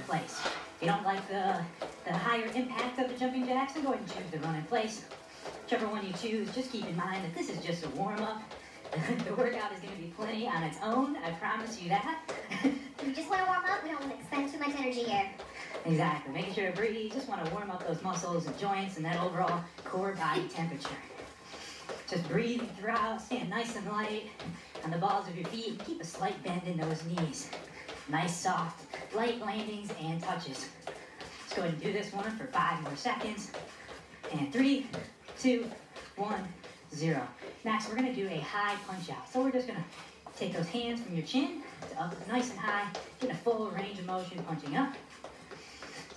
Place. If you don't like the higher impact of the jumping jacks, then go ahead and choose the run in place. Whichever one you choose, just keep in mind that this is just a warm-up. The workout is going to be plenty on its own, I promise you that. We just want to warm up, we don't want to expend too much energy here. Exactly, making sure to breathe, just want to warm up those muscles and joints and that overall core body temperature. Just breathe throughout, stand nice and light on the balls of your feet, and keep a slight bend in those knees. Nice, soft, light landings and touches. Let's go ahead and do this one for 5 more seconds. And 3, 2, 1, 0. Next, we're going to do a high punch out. So we're just going to take those hands from your chin to up nice and high, get a full range of motion punching up.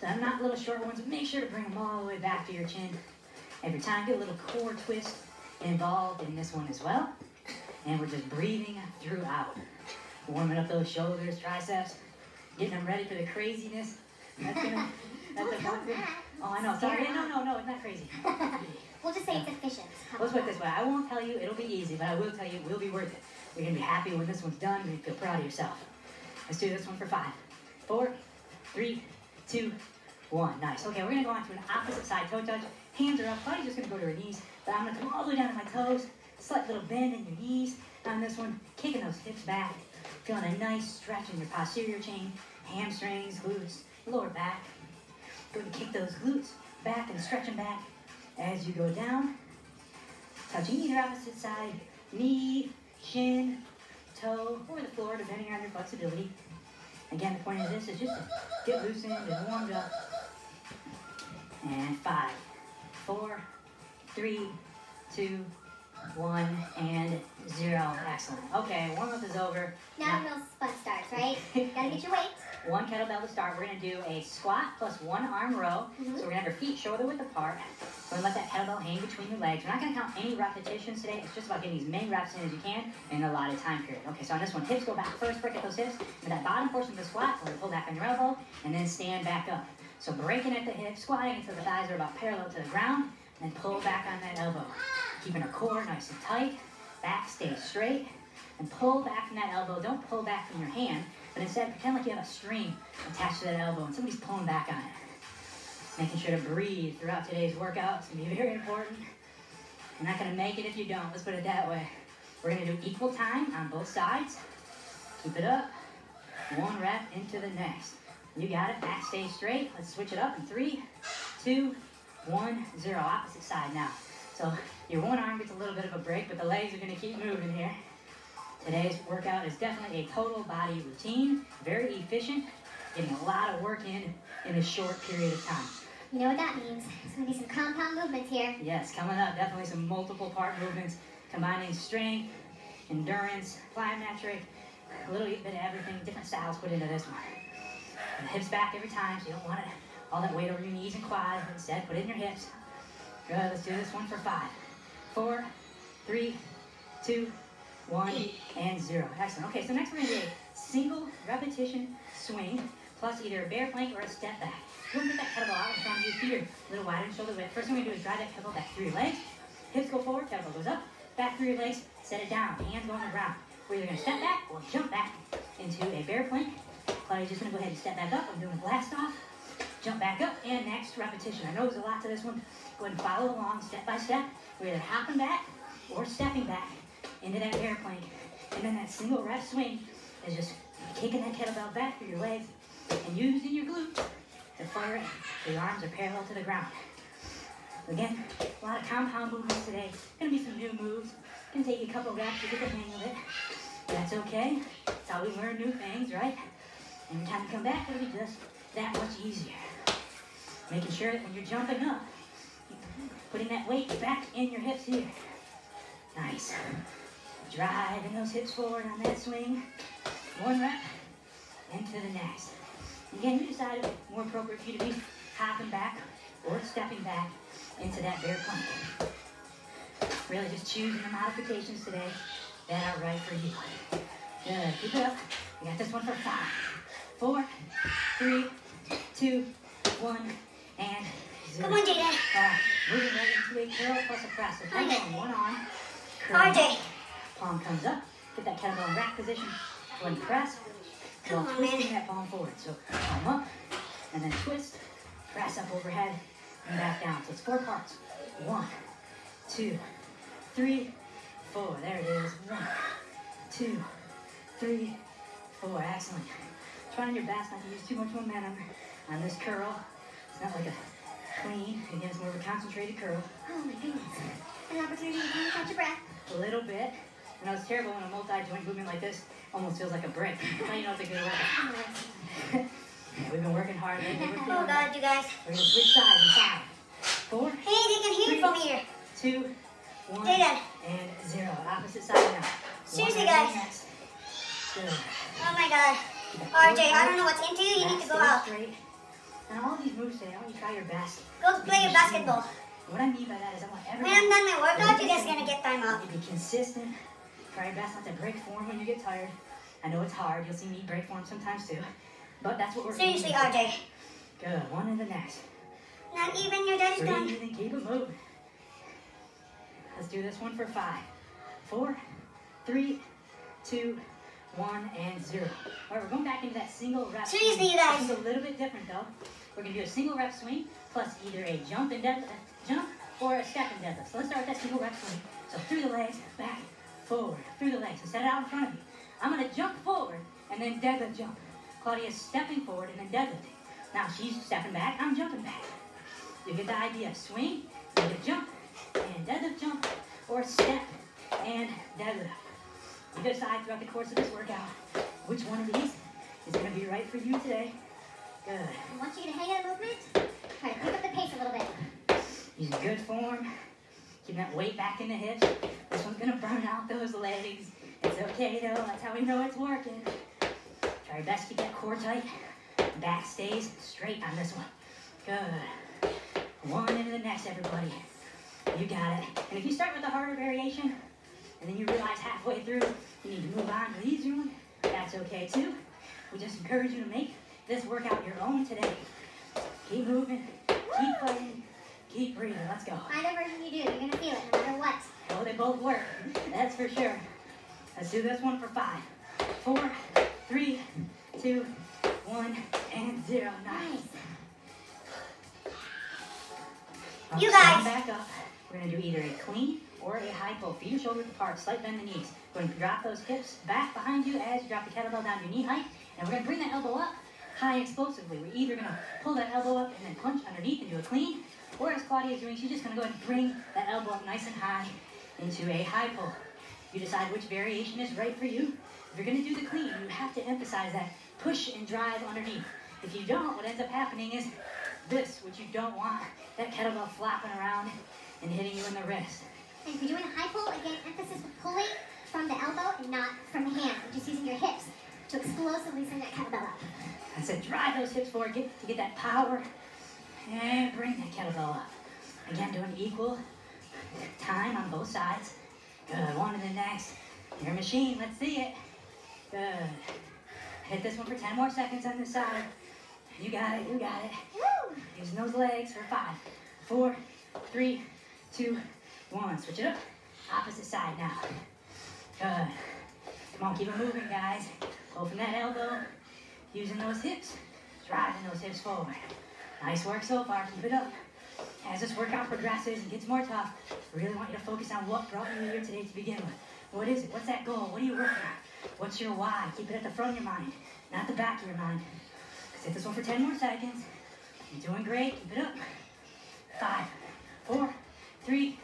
So not little short ones, but make sure to bring them all the way back to your chin. Every time, get a little core twist involved in this one as well. And we're just breathing throughout. Warming up those shoulders, triceps, getting them ready for the craziness. That's a fun thing. Oh, I know. Sorry. No, it's not crazy. We'll just say it's efficient. Let's put it this way. I won't tell you it'll be easy, but I will tell you it will be worth it. You're going to be happy when this one's done. You're going to feel proud of yourself. Let's do this one for 5, 4, 3, 2, 1. Nice. Okay, we're going to go on to an opposite side toe touch. Hands are up. Body's just going to go to her knees. But I'm going to come all the way down to my toes. Slight little bend in your knees. On this one, kicking those hips back. Feeling a nice stretch in your posterior chain, hamstrings, glutes, lower back. Go and kick those glutes back and stretch them back as you go down. Touching either opposite side, knee, shin, toe, or the floor, depending on your flexibility. Again, the point of this is just to get loosened and warmed up. And 5, 4, 3, 2, 1, and 0. Excellent. Okay, warm-up is over. Now real fun starts, right? Gotta get your weight. 1 kettlebell to start. We're going to do a squat plus 1 arm row. So we're going to have our feet shoulder width apart. We're going to let that kettlebell hang between your legs. We're not going to count any repetitions today. It's just about getting as many reps in as you can in a allotted time period. Okay, so on this one, hips go back first. Break at those hips. And that bottom portion of the squat, we're going to pull back on your elbow and then stand back up. So breaking at the hips, squatting until the thighs are about parallel to the ground, and then pull back on that elbow. Keeping our core nice and tight. Back stays straight. And pull back from that elbow. Don't pull back from your hand, but instead pretend like you have a string attached to that elbow and somebody's pulling back on it. Making sure to breathe throughout today's workout. It's going to be very important. You're not going to make it if you don't. Let's put it that way. We're going to do equal time on both sides. Keep it up. 1 rep into the next. You got it. Back stays straight. Let's switch it up in 3, 2, 1, 0. Opposite side now. So your one arm gets a little bit of a break, but the legs are going to keep moving here. Today's workout is definitely a total body routine, very efficient, getting a lot of work in a short period of time. You know what that means? There's going to be some compound movements here. Yes, coming up, definitely some multiple part movements, combining strength, endurance, plyometric, a little bit of everything, different styles put into this one. And the hips back every time, so you don't want it, all that weight over your knees and quads. Instead, put it in your hips. Good, let's do this one for 5, 4, 3, 2, 1, and 0. Excellent. Okay, so next we're going to do a single repetition swing plus either a bear plank or a step back. Go and get that kettlebell out in front of you, feet are a little wider in shoulder width. First thing we're going to do is drive that kettlebell back through your legs. Hips go forward, kettlebell goes up, back through your legs, set it down, hands go on the ground. We're either going to step back or jump back into a bear plank. Claudia's just going to go ahead and step back up. I'm doing a blast off. Jump back up, and next repetition. I know there's a lot to this one. Go ahead and follow along step by step. We're either hopping back or stepping back into that bear plank. And then that single rep swing is just kicking that kettlebell back through your legs and using your glutes to fire it so your arms are parallel to the ground. Again, a lot of compound movements today. Gonna be some new moves. Gonna take you a couple reps to get the hang of it. That's okay. That's how we learn new things, right? Every time you come back, it'll be just that much easier. Making sure that when you're jumping up, you're putting that weight back in your hips here. Nice. Driving those hips forward on that swing. 1 rep into the next. Again, you decide it's more appropriate for you to be hopping back or stepping back into that bear plank. Really just choosing the modifications today that are right for you. Good. Keep it up. We got this one for 5, 4, 3, 2, 1, and 0. Come on, Jada. Moving right into a curl plus a press. So come on, one arm. Curl. RJ. Palm comes up, Get that kettlebell in rack position. Go ahead and press. While twisting that palm forward. So palm up, and then twist, press up overhead, and back down. So it's 4 parts. 1, 2, 3, 4. There it is. 1, 2, 3, 4. Excellent. Trying your best not to use too much momentum on this curl. It's not like a clean. Again, it's more of a concentrated curl. Oh my goodness. An opportunity to kind of catch your breath. A little bit. You know, it's terrible when a multi-joint movement like this almost feels like a break. Now you know it's a good workout. Yeah, we've been working hard lately. Oh God, you guys. We're going to switch sides in 5, 4, Hey, they can hear it from here. 2, 1, Dad. and 0. Opposite side now. Seriously, One guys. next. Good. Oh my God. RJ, I don't know what's into you. You need to go out. Straight. And all these moves today, I want you to try your best. Go play your basketball. What I mean by that is I want everyone. When I'm done my workout, you guys are gonna get time off. You be consistent. Try your best not to break form when you get tired. I know it's hard. You'll see me break form sometimes too. But that's what we're doing. Seriously, RJ. Good. One and the next. Not even your dad's done. Breathe and keep it moving. Let's do this one for 5, 4, 3, 2, 1, and 0. All right, we're going back into that single rep. Seriously, you guys. This is a little bit different though. We're gonna do a single rep swing plus either a jump and jump or a step and deadlift. So let's start with that single rep swing. So through the legs, back, forward, through the legs. So set it out in front of you. I'm gonna jump forward and then deadlift jump. Claudia's stepping forward and then deadlifting. Now she's stepping back, I'm jumping back. You get the idea. Swing, you get jump and deadlift jump, or step and deadlift. You decide throughout the course of this workout which one of these is going to be right for you today. Good. Once you get a hang of the movement, try to pick up the pace a little bit. Using good form. Keeping that weight back in the hips. This one's going to burn out those legs. It's okay though. That's how we know it's working. Try your best to keep that core tight. Back stays straight on this one. Good. One into the next, everybody. You got it. And if you start with a harder variation, and then you realize halfway through you need to move on to the easier one, that's okay too. We just encourage you to make this workout your own today. Keep moving, keep fighting, keep breathing. Let's go. Either version you do, you're going to feel it no matter what. Oh, they both work. That's for sure. Let's do this one for 5, 4, 3, 2, 1, and 0. Nice. You guys. Back up. We're going to do either a clean or a high pull. Feet and shoulders apart, slight bend in the knees. Go ahead and drop those hips back behind you as you drop the kettlebell down to your knee height. And we're going to bring that elbow up high explosively. We're either going to pull that elbow up and then punch underneath and do a clean, or as Claudia is doing, she's just going to go ahead and bring that elbow up nice and high into a high pull. You decide which variation is right for you. If you're going to do the clean, you have to emphasize that push and drive underneath. If you don't, what ends up happening is this, which you don't want, that kettlebell flopping around and hitting you in the wrist. And if you're doing a high pull, again, emphasis with pulling from the elbow and not from the hand. You're just using your hips to explosively send that kettlebell up. That's it. Drive those hips forward to get that power and bring that kettlebell up. Again, doing equal time on both sides. Good. One to the next. Your machine. Let's see it. Good. Hit this one for 10 more seconds on this side. You got it. You got it. Woo! Using those legs for 5, 4, 3, 2, 1. Switch it up. Opposite side now. Good. Come on, keep it moving, guys. Pull from that elbow. Using those hips. Driving those hips forward. Nice work so far. Keep it up. As this workout progresses and gets more tough, I really want you to focus on what brought you here today to begin with. What is it? What's that goal? What are you working on? What's your why? Keep it at the front of your mind, not the back of your mind. Let's hit this one for 10 more seconds. You're doing great. Keep it up. 5, 4, 3,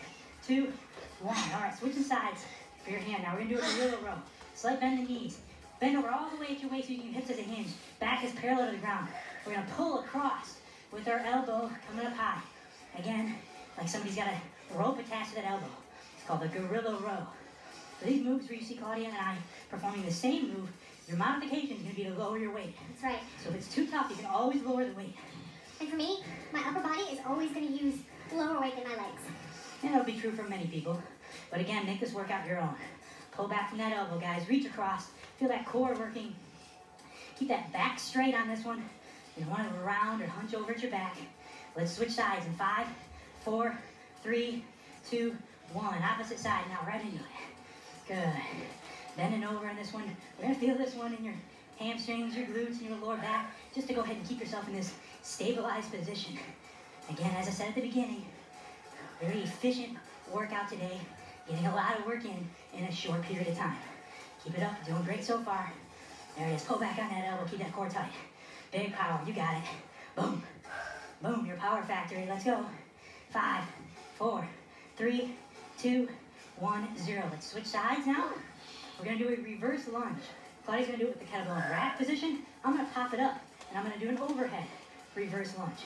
2, 1. All right, switching sides for your hand. Now we're going to do a gorilla row. Slight bend the knees. Bend over all the way at your waist using your hips as a hinge. Back is parallel to the ground. We're going to pull across with our elbow coming up high. Again, like somebody's got a rope attached to that elbow. It's called the gorilla row. So these moves where you see Claudia and I performing the same move, your modification is going to be to lower your weight. That's right. So if it's too tough, you can always lower the weight. And for me, my upper body is always going to use lower weight than my legs. And that'll be true for many people. But again, make this workout your own. Pull back from that elbow, guys. Reach across. Feel that core working. Keep that back straight on this one. You don't want to round or hunch over at your back. Let's switch sides in 5, 4, 3, 2, 1. Opposite side now, right into it. Good. Bending over in this one. We're gonna feel this one in your hamstrings, your glutes, and your lower back, just to go ahead and keep yourself in this stabilized position. Again, as I said at the beginning, very efficient workout today, getting a lot of work in a short period of time. Keep it up, you're doing great so far. There it is, pull back on that elbow, keep that core tight. Big power, you got it. Boom, boom, your power factory, let's go. 5, 4, 3, 2, 1, 0. Let's switch sides now. We're gonna do a reverse lunge. Claudia's gonna do it with the kettlebell in rack position. I'm gonna pop it up, and I'm gonna do an overhead reverse lunge.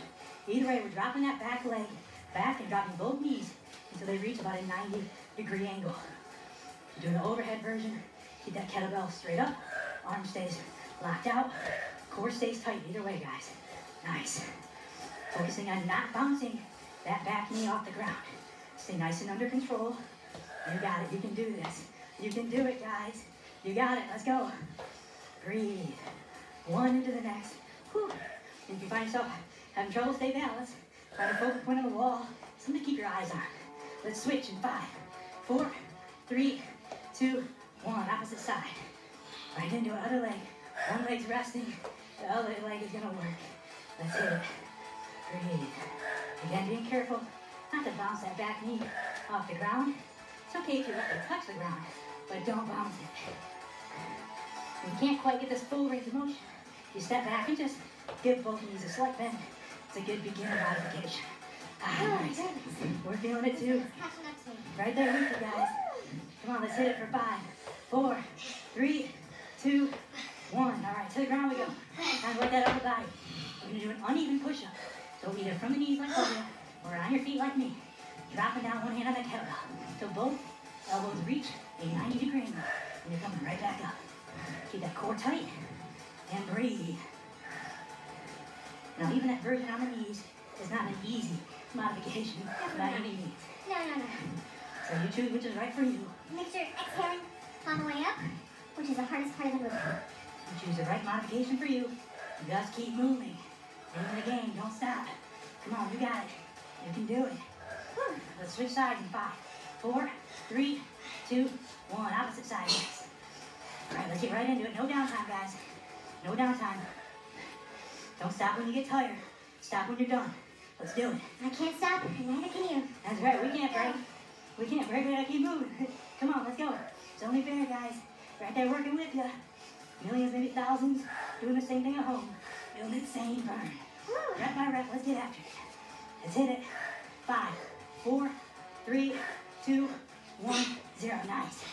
Either way, we're dropping that back leg back and dropping both knees until they reach about a 90-degree angle. You're doing an overhead version. Keep that kettlebell straight up. Arm stays locked out. Core stays tight. Either way, guys. Nice. Focusing on not bouncing that back knee off the ground. Stay nice and under control. You got it. You can do this. You can do it, guys. You got it. Let's go. Breathe. One into the next. Whew. If you find yourself having trouble, stay balanced. Find a focal point on the wall. Something to keep your eyes on. Let's switch in 5, 4, 3, 2, 1. Opposite side. Right into the other leg. One leg's resting. The other leg is gonna work. Let's hit it. Breathe. Again, being careful not to bounce that back knee off the ground. It's okay if you let it touch the ground, but don't bounce it. When you can't quite get this full range of motion, you step back and just give both knees a slight bend. It's a good beginner modification. Nice. We're feeling it too. Right there with you guys. Come on, let's hit it for 5, 4, 3, 2, 1. All right, to the ground we go. Time to work that upper body. We're gonna do an uneven push-up. So either from the knees like Claudia, or on your feet like me. Dropping down one hand on the kettlebell. So both elbows reach a 90-degree angle. And you're coming right back up. Keep that core tight and breathe. Now even that version on the knees is not an easy modification by any means. No. So you choose which is right for you. Make sure exhaling on the way up, which is the hardest part of the movement. You choose the right modification for you. Just keep moving. Stay in the game, don't stop. Come on, you got it. You can do it. Whew. Let's switch sides in 5, 4, 3, 2, 1. Opposite side next. All right, let's get right into it. No downtime, guys. No downtime. Don't stop when you get tired. Stop when you're done. Let's do it. I can't stop, and neither can you. That's right, we can't break. We can't break, we gotta keep moving. Come on, let's go. It's only fair, guys. Right there working with you. Millions, maybe thousands, doing the same thing at home. Feeling the same burn. Rep by rep, let's get after it. Let's hit it. 5, 4, 3, 2, 1, 0. Nice.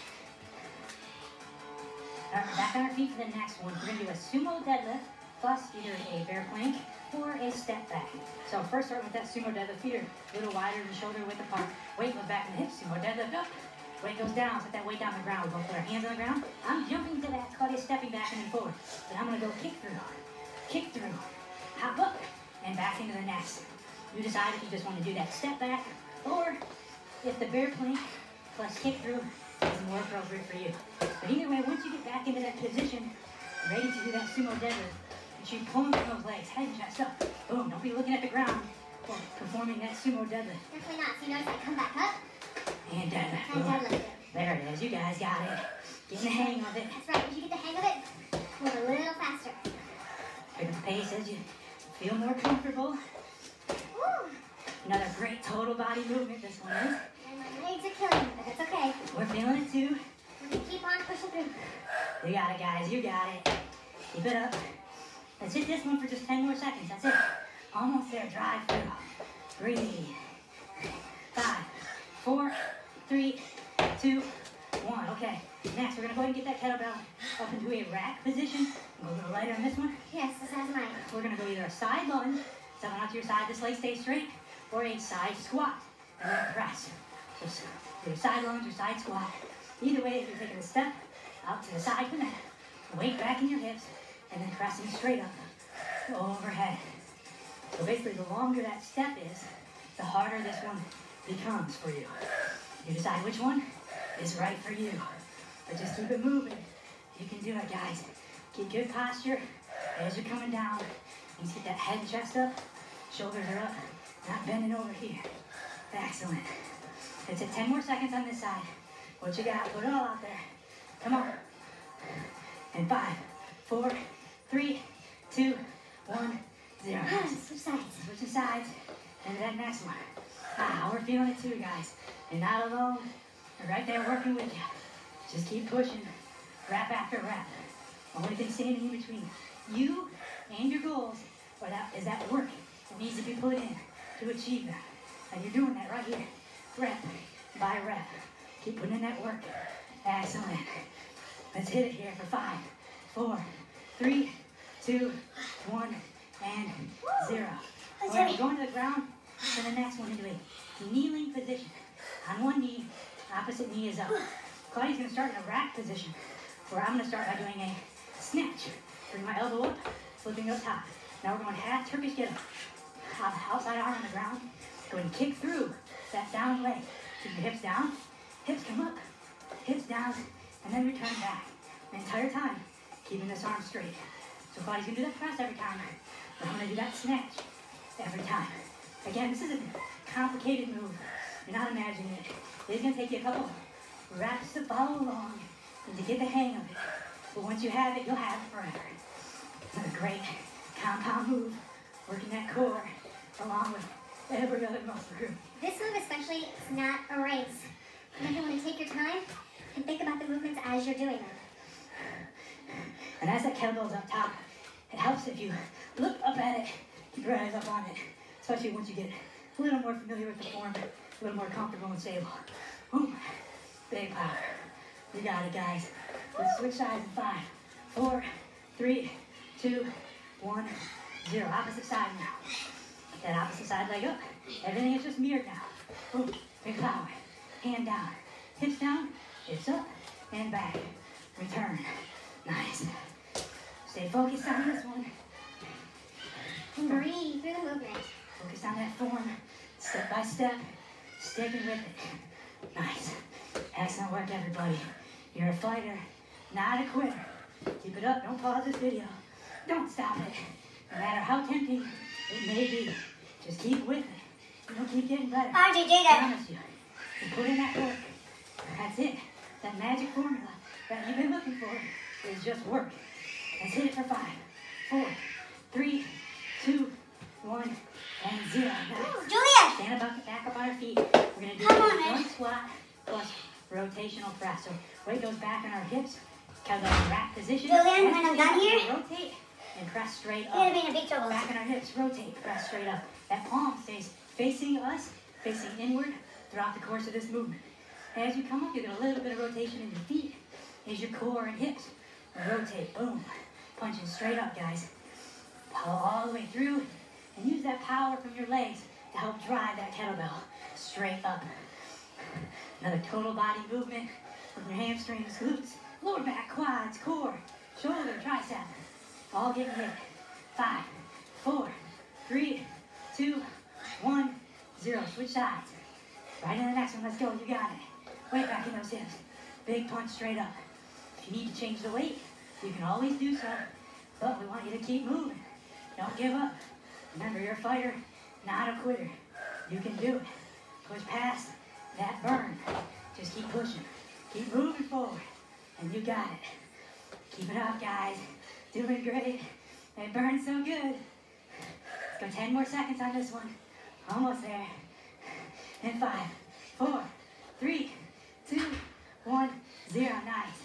All right, back on our feet for the next one. We're gonna do a sumo deadlift plus either a bear plank or a step back. So first start with that sumo deadlift. Feet are a little wider than shoulder width apart. Weight goes back in the hips. Sumo deadlift up. Weight goes down. Set that weight down on the ground. We both put our hands on the ground. I'm jumping to that. Claudia's stepping back and then forward. Then I'm gonna go kick through, hop up, and back into the next. You decide if you just want to do that step back, or if the bear plank plus kick through is more appropriate for you. But either way, once you get back into that position, ready to do that sumo deadlift, you should pull from those legs, head and chest up. Boom, don't be looking at the ground or performing that sumo deadlift. Definitely not. So you notice I come back up. And deadlift. And deadlift. There it is. You guys got it. Getting the hang of it. That's right. Once you get the hang of it, move a little faster. Pick up the pace as you feel more comfortable. Woo. Another great total body movement, this one is. And my legs are killing me, but it's okay. We're feeling it too. We're going to keep on pushing through. You got it, guys. You got it. Keep it up. Let's hit this one for just 10 more seconds. That's it. Almost there. Drive through. Breathe. 5, 4, 3, 2, 1. Okay. Next, we're going to go ahead and get that kettlebell up into a rack position. Go a little lighter on this one. Yes, this has mine. We're going to go either a side lunge, stepping out to your side, this leg stays straight, or a side squat, and then press. So either side lunge or side squat. Either way, if you're taking a step out to the side with that, weight back in your hips, and then pressing straight up overhead. So basically, the longer that step is, the harder this one becomes for you. You decide which one is right for you. But just keep it moving. You can do it, guys. Keep good posture as you're coming down. You get that head and chest up, shoulders are up, not bending over here. Excellent. Let's hit 10 more seconds on this side. What you got? Put it all out there. Come on. And 5, 4, 3, 2, 1, 0. Switch sides. Switching sides. And that next one. Ah, we're feeling it too, guys. You're not alone. We're right there working with you. Just keep pushing, rep after rep. Only thing standing in between you and your goals is that work that needs to be put in to achieve them. And you're doing that right here, rep by rep. Keep putting in that work. Excellent. Let's hit it here for 5, 4, 3, 2, 1, and 0. All right, we're going to the ground for the next one into a kneeling position. On one knee, opposite knee is up. Claudia's going to start in a rack position, where I'm going to start by doing a snatch. Bring my elbow up, flipping up top. Now we're going half Turkish get up. Outside arm on the ground. Go ahead and kick through that down leg. Keep your hips down, hips come up, hips down, and then return back. The entire time, keeping this arm straight. So Claudia's going to do that press every time, but I'm going to do that snatch every time. Again, this is a complicated move. You're not imagining it. It's going to take you a couple reps to follow along and to get the hang of it. But once you have it, you'll have it forever. Another great compound move, working that core along with every other muscle group. This move especially is not a race. You want to take your time and think about the movements as you're doing them. And as that kettlebell's up top, it helps if you look up at it, keep your eyes up on it, especially once you get a little more familiar with the form, a little more comfortable and stable. Boom. Big power. You got it, guys. Let's switch sides in 5, 4, 3, 2, 1, 0. Opposite side now. Get that opposite side leg up. Everything is just mirrored now. Boom. Big power. Hand down. Hips down. Hips up. And back. Return. Nice. Stay focused on this one. Breathe through the movement. Focus on that form. Step by step. Sticking with it. Nice. Excellent work, everybody. You're a fighter, not a quitter. Keep it up. Don't pause this video. Don't stop it. No matter how tempting it may be, just keep with it. You'll keep getting better. I promise you. You put in that work. That's it. That magic formula that you've been looking for is just work. Let's hit it for 5, 4, 3, 2, 1, and 0. Nice. Julia! Stand back up on our feet. We're going to do one squat plus rotational press. So weight goes back on our hips. Kettlebell rack position. Julian, when I'm done here, rotate and press straight up. you're going to be in a big trouble. Back on our hips, rotate, press straight up. That palm stays facing us, facing inward throughout the course of this movement. As you come up, you get a little bit of rotation in your feet. Is your core and hips. Rotate, boom. Punching straight up, guys. Follow all the way through and use that power from your legs to help drive that kettlebell straight up. Another total body movement with your hamstrings, glutes, lower back, quads, core, shoulder, tricep. All getting hit. 5, 4, 3, 2, 1, 0. Switch sides. Right in the next one. Let's go. You got it. Weight back in those hips. Big punch straight up. If you need to change the weight, you can always do so. But we want you to keep moving. Don't give up. Remember, you're a fighter, not a quitter. You can do it. Push past that burn. Just keep pushing. Keep moving forward. And you got it. Keep it up, guys. Doing great. It burns so good. Let's go 10 more seconds on this one. Almost there. And 5, 4, 3, 2, 1, 0. Nice.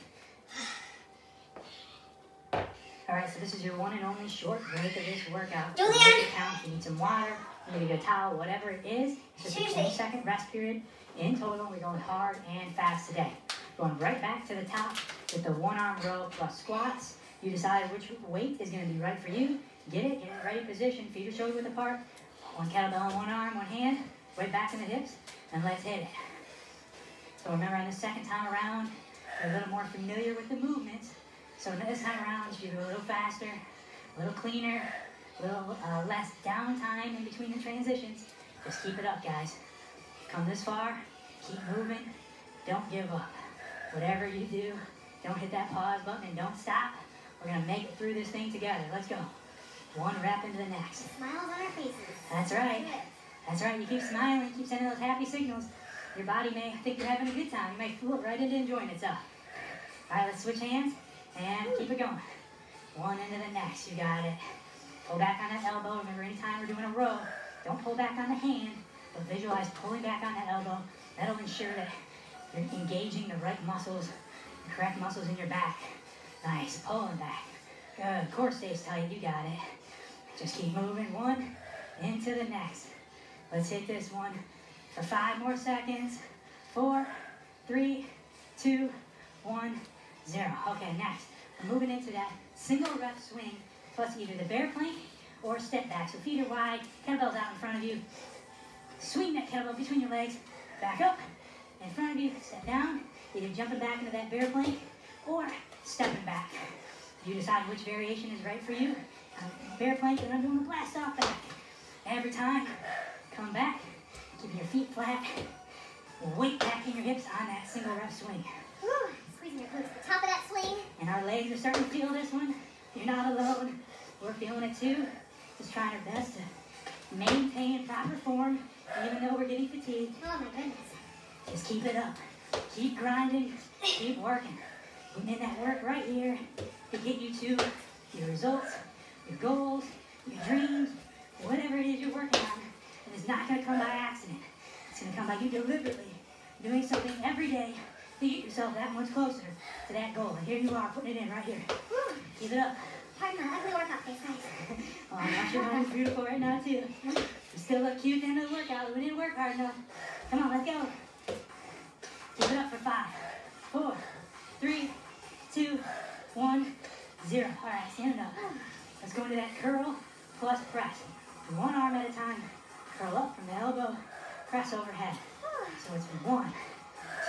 All right, so this is your one and only short break of this workout. Julian! If you need some water, you need a towel, whatever it is. It's just a 10-second rest period. In total, we're going hard and fast today. Going right back to the top with the one-arm row plus squats. You decide which weight is going to be right for you. Get it, get in the ready position, feet are shoulder width apart. One kettlebell on one arm, one hand, right back in the hips, and let's hit it. So remember, on the second time around, you're a little more familiar with the movements. So this time around, you do a little faster, a little cleaner, a little less downtime in between the transitions. Just keep it up, guys. Come this far, keep moving, don't give up. Whatever you do, don't hit that pause button and don't stop. We're gonna make it through this thing together. Let's go. One rep into the next. Smiles on our faces. That's right. That's right. You keep smiling, keep sending those happy signals. Your body may think you're having a good time. You may float right into enjoying itself. All right, let's switch hands And keep it going. One into the next, you got it. Pull back on that elbow. Remember, anytime we're doing a row, don't pull back on the hand, but visualize pulling back on that elbow. That'll ensure that you're engaging the right muscles, the correct muscles in your back. Nice, pulling back. Good, core stays tight, you got it. Just keep moving, one into the next. Let's hit this one for 5 more seconds. 4, 3, 2, 1, 0. Okay, next, we're moving into that single rep swing, plus either the bear plank or step back. So feet are wide, kettlebell's out in front of you. Swing that kettlebell between your legs, back up, in front of you, step down, either jumping back into that bear plank or stepping back. You decide which variation is right for you. Bear plank, and I'm doing a blast off back. Every time, come back, keep your feet flat, weight back in your hips on that single rep swing. Woo, squeezing your glutes at the top of that swing. And our legs are starting to feel this one. You're not alone. We're feeling it too. Just trying our best to maintain proper form, even though we're getting fatigued. Oh my goodness. Just keep it up. Keep grinding. Keep working. Putting in that work right here to get you to your results, your goals, your dreams, whatever it is you're working on. And it's not going to come by accident. It's going to come by you deliberately doing something every day to get yourself that much closer to that goal. And here you are, putting it in right here. Woo. Keep it up. Pardon my ugly workout face, guys. Oh, I'm not sure mine's beautiful right now, too. You still look cute at the end of the workout. We didn't work hard enough. Come on, let's go. Keep it up for 5, 4, 3, 2, 1, 0. All right, stand up. Let's go into that curl plus press. One arm at a time. Curl up from the elbow, press overhead. So it's 1,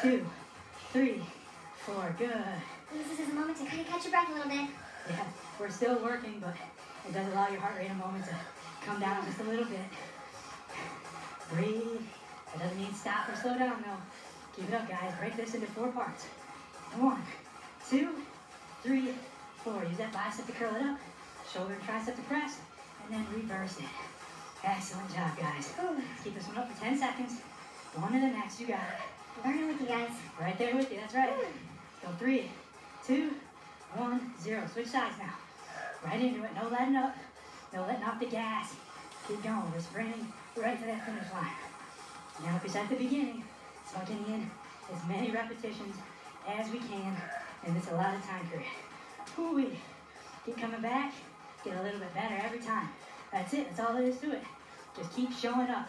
2, 3, 4. Good. This is a moment to kind of catch your breath a little bit. Yeah, we're still working, but it does allow your heart rate in a moment to come down just a little bit. Breathe. That doesn't mean stop or slow down, though. Keep it up, guys. Break this into 4 parts. 1, 2, 3, 4. Use that bicep to curl it up. Shoulder and tricep to press. And then reverse it. Excellent job, guys. Let's keep this one up for 10 seconds. One to the next. You got it. Learning with you guys. Right there with you. That's right. Go 3, 2, 1, 0. Switch sides now. Right into it. No letting up. No letting off the gas. Keep going. We're sprinting right to that finish line. Now, like we said at the beginning, soaking in as many repetitions as we can in this allotted time period. Woo-wee. Keep coming back. Get a little bit better every time. That's it. That's all there is to it. Just keep showing up.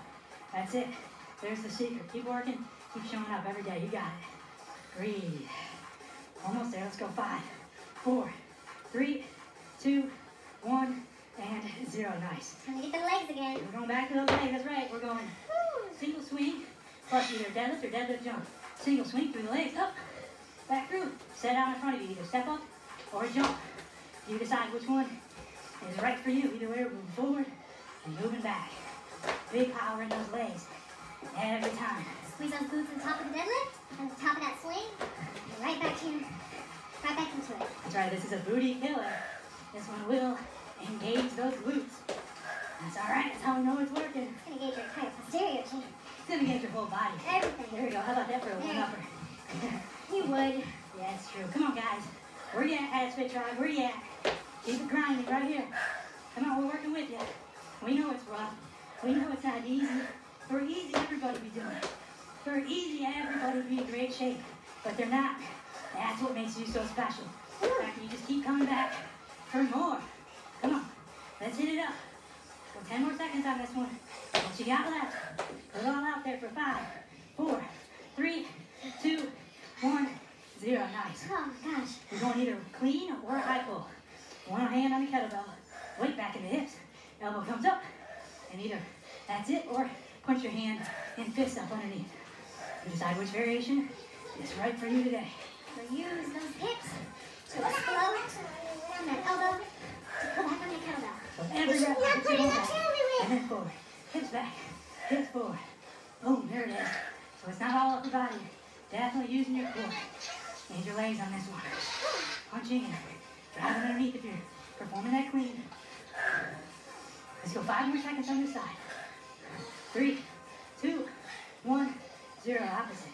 That's it. There's the secret. Keep working. Keep showing up every day. You got it. Breathe. Almost there. Let's go. 5, 4, 3, 2, 1, and 0. Nice. Time to get the legs again. We're going back to those legs. That's right. We're going single swing plus either deadlift or deadlift jump. Single swing through the legs. Up. Back through. Set out in front of you. Either step up or jump. You decide which one is right for you. Either way, we're moving forward and moving back. Big power in those legs every time. Squeeze those glutes on the top of the deadlift, and the top of that swing, and right back into it. That's right, this is a booty killer. This one will engage those glutes. That's all right, that's how we know it's working. It's gonna engage your entire posterior chain. It's gonna engage your whole body. Everything. There we go, how about that for a one-upper? You would. Yeah, it's true. Come on, guys. Where you at, Spit Tribe? Where you at? Keep it grinding right here. Come on, we're working with you. We know it's rough. We know it's not easy. For easy, everybody be doing it. For easy, everybody be in great shape. But they're not. That's what makes you so special. In fact, you just keep coming back for more. Come on. Let's hit it up. Go 10 more seconds on this one. What you got left? Put it all out there for 5, 4, 3, 2, 1, 0. Nice. Oh my gosh. We're going either clean or high pull. One hand on the kettlebell. Weight back in the hips. Elbow comes up. And either that's it or punch your hand and fist up underneath. You decide which variation is right for you today. So use those hips to explode down that elbow to pull back on your kettlebell. So every rep, push your back, and then forward. Hips back, hips forward. Boom, there it is. So it's not all upper body. Definitely using your core and your legs on this one. Punching and driving underneath if you're performing that clean. Let's go 5 more seconds on this side. 3, 2, 1, 0. Opposite.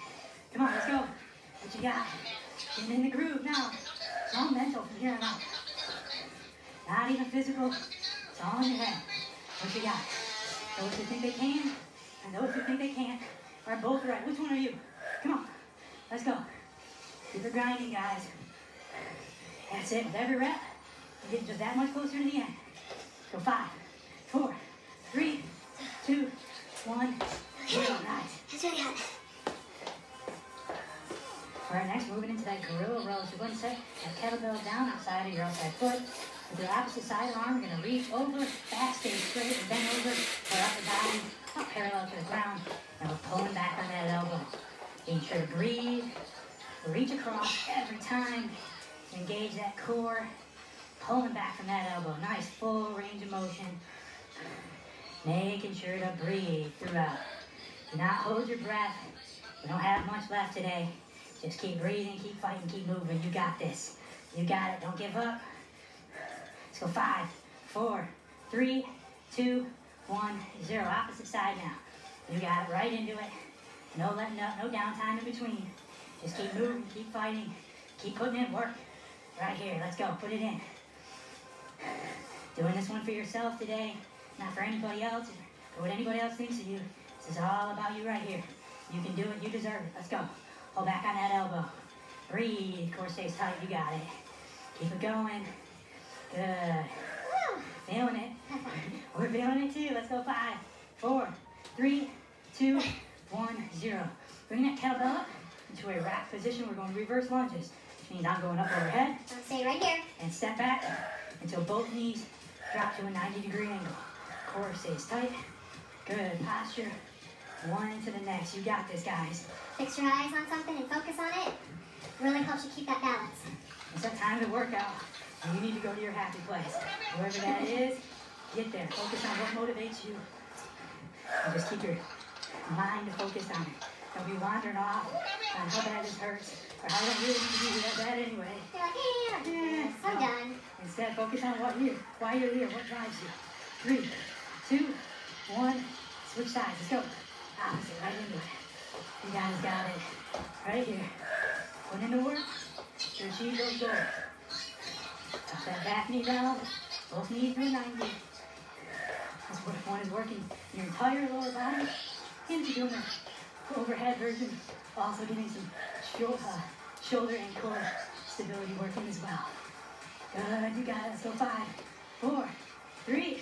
Come on, let's go. What you got? Getting in the groove now. It's all mental from here on out. Not even physical. It's all in your head. What you got? Those who think they can and those who think they can't are both right. Which one are you? Come on. Let's go. Keep it grinding, guys. That's it. With every rep, you're getting just that much closer to the end. Go 5, 4, 3, 2, 1, 0. Nice. That's really hot. All right, next moving into that gorilla row. So go ahead and set that kettlebell down outside of your outside foot. With your opposite side arm, you're going to reach over, back, stay straight, and bend over, pull up the body, up parallel to the ground. Now we're pulling back on that elbow. Being sure to breathe, reach across every time, engage that core, pulling back from that elbow. Nice full range of motion. Making sure to breathe throughout. Do not hold your breath. We don't have much left today. Just keep breathing, keep fighting, keep moving. You got this. You got it. Don't give up. Let's go 5, 4, 3, 2, 1, 0. Opposite side now. You got it. Right into it. No letting up, no downtime in between. Just keep moving, keep fighting, keep putting in work. Right here. Let's go. Put it in. Doing this one for yourself today, not for anybody else or what anybody else thinks of you. This is all about you right here. You can do it. You deserve it. Let's go. Hold back on that elbow. Breathe. Core stays tight. You got it. Keep it going. Good. Feeling it. We're feeling it too. Let's go 5, 4, 3, 2, 1, 0. Bring that kettlebell up into a rack position. We're going reverse lunges, which means I'm going up overhead. I'll stay right here. And step back until both knees drop to a 90-degree angle. Core stays tight. Good posture. One to the next. You got this, guys. Fix your eyes on something and focus on it. Really helps you keep that balance. It's that time to work out. You need to go to your happy place. Wherever that is, get there. Focus on what motivates you. And just keep your mind focused on it. Don't be wandering off on how bad this hurts or how I don't really need to do that bad anyway. You're like, yeah, I'm done. Instead, focus on why you're here, what drives you. 3, 2, 1. Switch sides. Let's go. Opposite, right into it. You guys got it. Right here. Put in the work to achieve those goals. Drop that back knee down. Both knees to a 90. This one is working your entire lower body. And if you're doing the overhead version, also getting some shoulder and core stability working as well. Good, you got it. Let's go 5, 4, 3,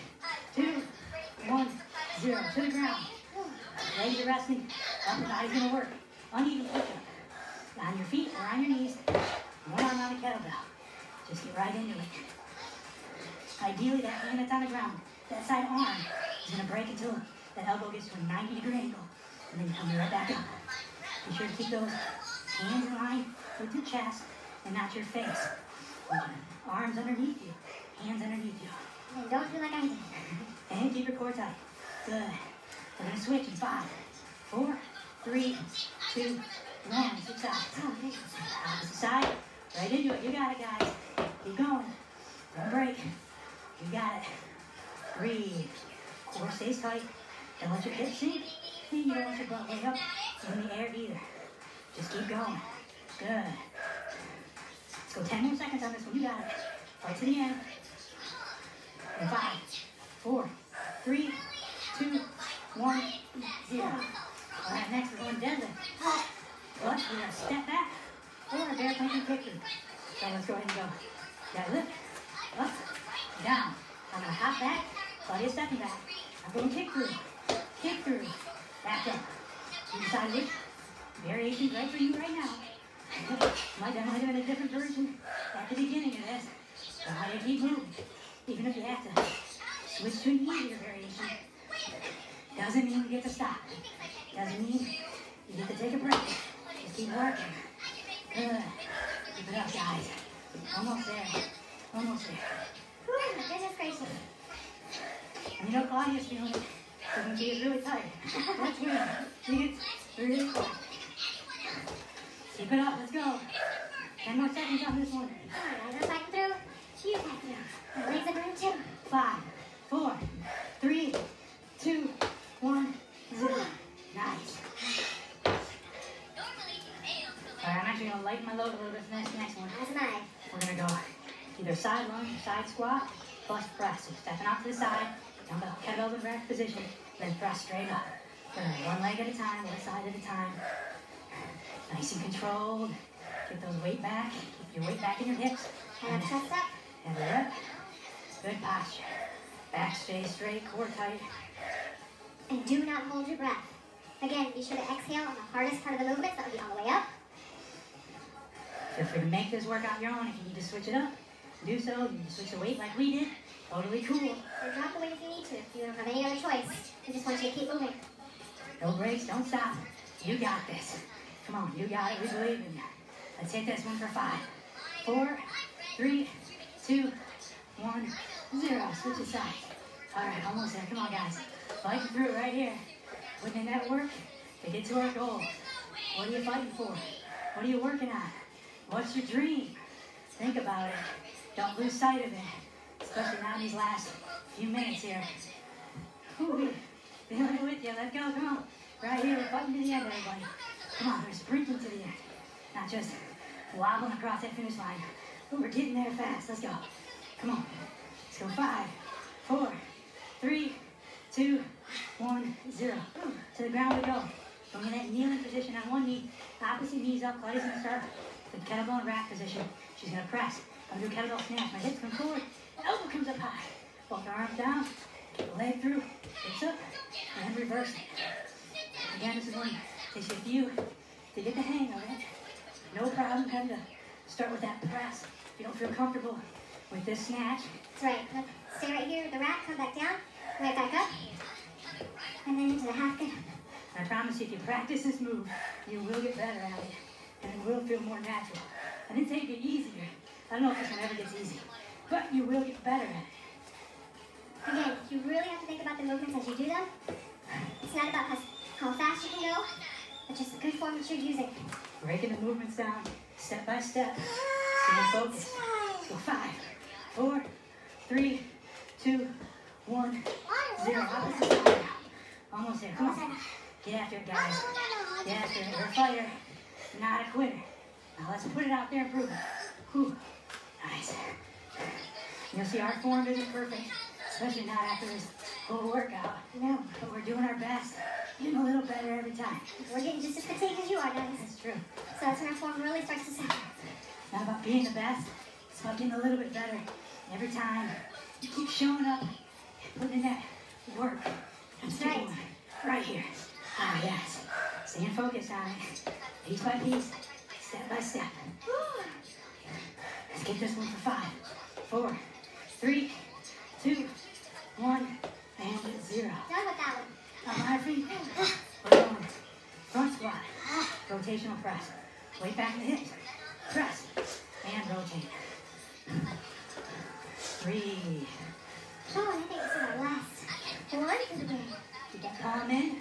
2, 1, 0. To the ground. Legs are resting. Upper body's gonna work. Uneven push-up. On your feet or on your knees. One arm on the kettlebell. Just get right into it. Ideally, that hand that's on the ground, that side arm, is gonna break until that elbow gets to a 90-degree angle. And then you come right back up. Be sure to keep those hands in line with your chest and not your face. Arms underneath you, hands underneath you. And don't do like I did. And keep your core tight. Good. We're going to switch in 5, 4, 3, 2, 1. Switch sides. Opposite side. Right into it. You got it, guys. Keep going. Don't break. You got it. Breathe. Core stays tight. Don't let your hips sink. And you don't want your butt way up in the air either. Just keep going. Good. Let's go 10 more seconds on this one. You got it. Fight to the end. And 5, 4, 3, 2, 1, 0. All right, next we're going deadlift. But we're going to step back or a bear plank and kick through. So let's go ahead and go deadlift, up, down. I'm going to hop back, body is stepping back. I'm going kick through, back up. You decide which variation is right for you right now. Might have been a different version at the beginning of this. So how do you keep moving? Even if you have to switch to an easier variation, doesn't mean you get to stop. Doesn't mean you get to take a break. Just keep working. Good. Keep it up, guys. Almost there. Almost there. Whew, goodness gracious. And you know Claudia's feeling it. Because when she is really tired. That's good. She gets really tired. Keep it up. Let's go. 10 more seconds on this one. All right, I'm fighting through. You fight through. My legs are burning too. 5, 4, 3, 2, 1, 0. Nice. Alright, I'm actually going to lighten my load a little bit for this next one. As am I. We're going to side lunge, side squat, plus press. So stepping out to the side, dumbbell, kettlebell in rack position, then press straight up. One leg at a time, one side at a time. Nice and controlled. Get those weight back. Keep your weight back in your hips. And chest up. And up. Good posture. Back stays straight, core tight. And do not hold your breath. Again, be sure to exhale on the hardest part of the movement. That would be on the way up. Feel free to make this workout your own. If you need to switch it up, do so. You can switch the weight like we did. Totally cool. Or drop the weight if you need to. You don't have any other choice. We just want you to keep moving. No breaks, don't stop. You got this. Come on, you got it. We believe in you. Let's hit this one for 5, 4, 3, 2, 1, 0. Switch it sides. All right, almost there. Come on, guys. Fighting through right here. Putting in that work to get to our goal. What are you fighting for? What are you working on? What's your dream? Think about it. Don't lose sight of it. Especially now in these last few minutes here. Ooh, feeling it with you. Let's go. Come on. Right here. We're fighting to the end, everybody. Come on. We're sprinting to the end. Not just wobbling across that finish line. But we're getting there fast. Let's go. Come on. Let's go. 5, 4, 3, 2, 1, 0. To the ground we go. Going in that kneeling position on one knee. Opposite knees up. Claudia's going to start the kettlebell in rack position. She's going to press. I'm going to do kettlebell snatch. My hips come forward. Elbow comes up high. Both arms down. Leg through. Hips up. And reverse it. Again, this is one takes you a few to get the hang of it. No problem having to start with that press. If you don't feel comfortable with this snatch. That's right. Let's stay right here with the rack. Come back down. Right back up. And then into the half gun. I promise you, if you practice this move, you will get better at it. And it will feel more natural. I didn't say it get easier. I don't know if this one ever gets easy. But you will get better at it. Again, you really have to think about the movements as you do them. It's not about how fast you can go, but just the good form that you're using. Breaking the movements down, step by step. Stay focused. Let's go. 5, 4, 3, 2, 1, 0. Opposite side now. Almost there. Come on. Get after it, guys. Get after it. We're a fighter, not a quitter. Now let's put it out there and prove it. Whew. Nice. You'll see our form isn't perfect, especially not after this whole workout. No. But we're doing our best, getting a little better every time. We're getting just as fatigued as you are, guys. That's true. So that's when our form really starts to suffer. It's not about being the best, it's about getting a little bit better. Every time you keep showing up, putting in that work. That's right. Right here. Ah, yes. Staying focused on it. Piece by piece, step by step. Let's get this one for 5, 4, 3, 2, 1, and 0. Done with that one. On my feet. We're going front squat, rotational press. Weight back in the hips. Press and rotate. 3. Oh, I think this is our last one for the day. Keep that palm in,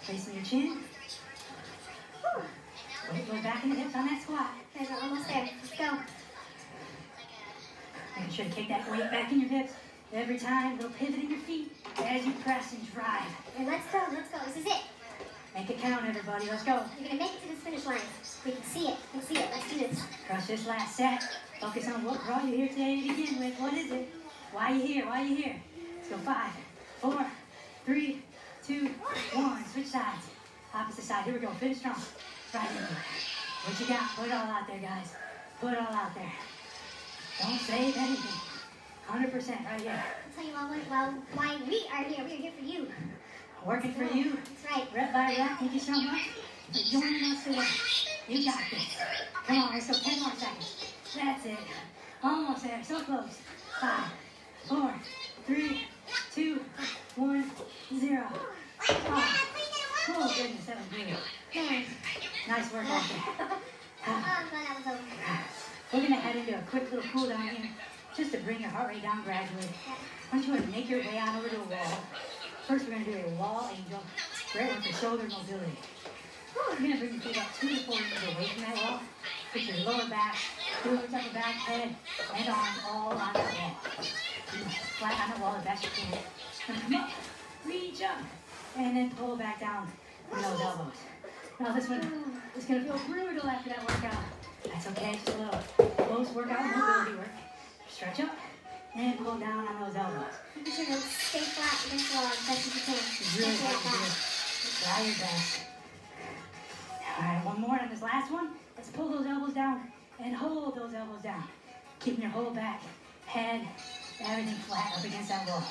placing your chin. Weight goes back in the hips on that squat. Guys, we're almost there. Let's go. Making sure to take that weight back in your hips every time. Little pivot in your feet as you press and drive. And let's go. Let's go. This is it. Make it count, everybody. Let's go. You're going to make it to this finish line. We can see it. We can see it. Let's do this. Crush this last set. Focus on what brought you here today to begin with. What is it? Why are you here? Why are you here? Let's go. 5, 4, 3, 2, 1. Switch sides. Opposite side. Here we go. Finish strong. Right into it. What you got? Put it all out there, guys. Put it all out there. Don't save anything. 100% right here. I'll tell you why we are here. We are here for you. Working for you. That's right. Rep by rep. Thank you so much for joining us today. You got this. Come on, let's go. 10 more seconds. That's it. Almost there. So close. 5, 4, 3, 2, 1, 0. Oh goodness, that was beautiful. Man. Nice work out there. I'm glad that was over. We're going to head into a quick little cool down here, just to bring your heart rate down gradually. I want you to make your way on over to a wall. First, we're going to do a wall angel. Great one for shoulder mobility. You're going to bring your feet up 2 to 4 inches away from that wall. Put your lower back, shoulders, upper back, head, and arms all on that wall. Flat on the wall the best you can. Then come up, reach up, and then pull back down from those elbows. Now this one is going to feel brutal after that workout. That's okay, just a little post-workout mobility work. Stretch up and pull down on those elbows. Make sure to stay flat against the wall as best as you can. Really try your best. All right, one more on this last one. Let's pull those elbows down and hold those elbows down. Keeping your whole back, head, everything flat up against that wall.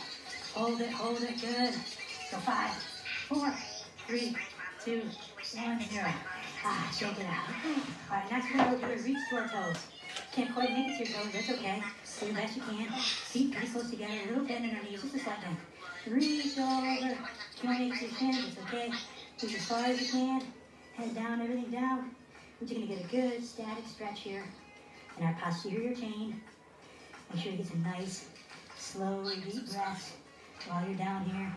Hold it, good. So 5, 4, 3, 2, 1, 0. Shake it out. All right, next we're going to do is reach to our toes. Can't quite make it to your toes, that's okay. Do the best you can. Feet pretty close together, a little bend in our knees, just a slight bend. Reach over. Can't make it to your chin, it's okay. Reach as far as you can. Head down, everything down. We're just going to get a good static stretch here in our posterior chain. Make sure you get some nice, slow, deep breaths while you're down here.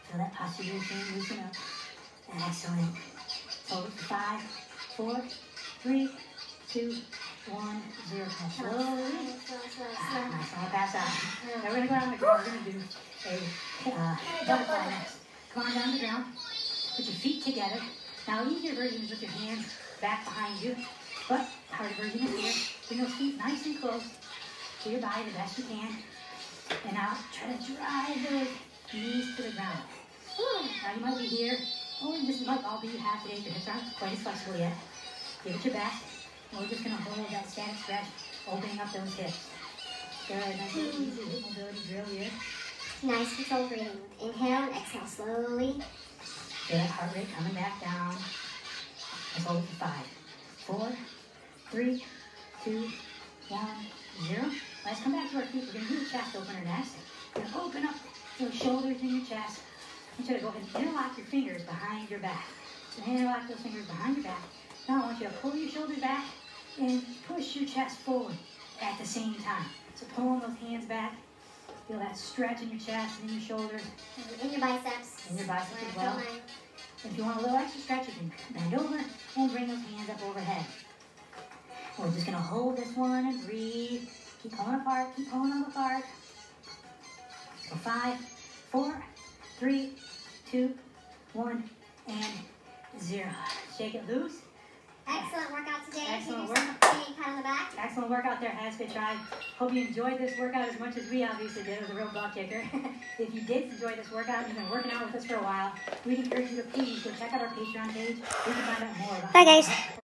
Feel that posterior chain loosen up. Excellent. Hold it for 5, 4, 3, 2, 1, 0. Slowly. Nice. I'm going to pass out. Now we're going to go down the ground. We're going to do a butterfly next. Come on down to the ground. Put your feet together. Now, easier version is with your hands back behind you, but harder version is here. Bring those feet nice and close to your body the best you can. And now try to drive those knees to the ground. Now you might be here, or this might all be you have today. Your hips aren't quite as flexible yet. Give it your best. And we're just going to hold that static stretch, opening up those hips. Good, nice and easy hip mobility drill here. Nice controlled breathing. Inhale and exhale slowly. Feel that heart rate coming back down. Let's hold it for 5, 4, 3, 2, 1, 0. Let's come back to our feet. We're going to do a chest opener next. We're going to open up those shoulders in your chest. I want you to go ahead and interlock your fingers behind your back. So interlock those fingers behind your back. Now I want you to pull your shoulders back and push your chest forward at the same time. So pulling those hands back. Feel that stretch in your chest and in your shoulders. In your biceps. In your biceps as well. If you want a little extra stretch, you can bend over and bring those hands up overhead. We're just going to hold this one and breathe. Keep pulling apart, keep pulling them apart. So 5, 4, 3, 2, 1, and 0. Shake it loose. Excellent workout today. Excellent workout. Pat on the back. Excellent workout there, Hasbit Tribe. Hope you enjoyed this workout as much as we obviously did. It was a real butt kicker. If you did enjoy this workout, you've been working out with us for a while, we'd encourage you to please go check out our Patreon page. We can find out more about Bye, guys.